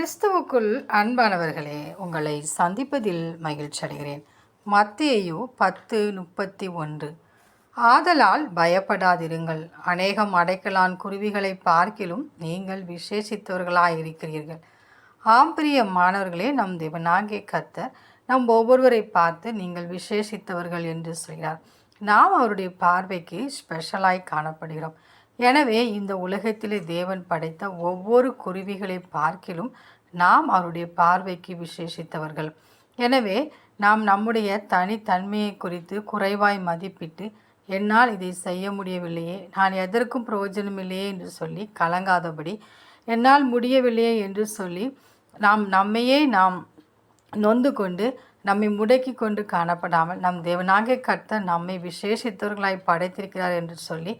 கிறிஸ்துவுக்குள் அன்பானவர்களே, உங்களை சந்திப்பதில் மகிழ்ச்சி அடைகிறேன். மத்தேயு 10:31. ஆதலால் பயப்படாதிருங்கள், அநேகம் அடைக்கலான் குருவிகளை பார்க்கிலும் நீங்கள் விசேஷித்தவர்களாயிருக்கிறீர்கள். ஆம் பிரியமானவர்களே, நம் தேவனாகிய கர்த்தர் நம் ஒவ்வொருவரை பார்த்து நீங்கள் விசேஷித்தவர்கள் என்று சொல்கிறார். நாம் அவருடைய பார்வைக்கு ஸ்பெஷலாய் காணப்படுகிறோம். எனவே இந்த உலகத்திலே தேவன் படைத்த ஒவ்வொரு குருவிகளை பார்க்கிலும் நாம் அவருடைய பார்வைக்கு விசேஷித்தவர்கள். எனவே நாம் நம்முடைய தனித்தன்மையை குறித்து குறைவாய் மதிப்பிட்டு, என்னால் இதை செய்ய முடியவில்லையே, நான் எதற்கும் பிரயோஜனம் இல்லையே என்று சொல்லி கலங்காதபடி, என்னால் முடியவில்லையே என்று சொல்லி நம்மையே நொந்து கொண்டு நம்மை முடக்கி கொண்டு காணப்படாமல், நம் தேவனாகிய கர்த்தர் நம்மை விசேஷித்தவர்களாய் படைத்திருக்கிறார் என்று சொல்லி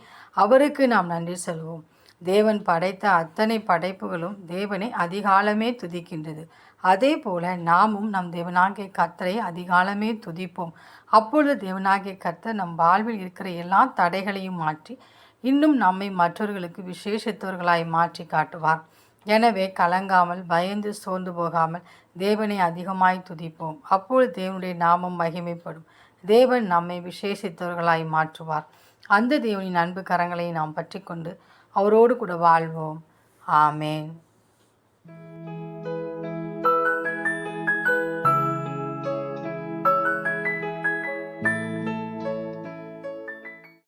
அவருக்கு நாம் நன்றி சொல்வோம். தேவன் படைத்த அத்தனை படைப்புகளும் தேவனை அதிகாலமே துதிக்கின்றது. அதே போல நாமும் நம் தேவனாகிய கர்த்தரை அதிகாலமே துதிப்போம். அப்பொழுது தேவனாகிய கர்த்தர் நம் வாழ்வில் இருக்கிற எல்லா தடைகளையும் மாற்றி இன்னும் நம்மை மற்றவர்களுக்கு விசேஷித்தவர்களாய் மாற்றி காட்டுவார். எனவே கலங்காமல், பயந்து சோர்ந்து போகாமல் தேவனை அதிகமாய் துதிப்போம். அப்பொழுது தேவனுடைய நாமம் மகிமைப்படும். தேவன் நம்மை விசேஷித்தவர்களாய் மாற்றுவார். அந்த தேவனின் அன்பு கரங்களை நாம் பற்றி கொண்டு அவரோடு கூட வாழ்வோம். ஆமேன்.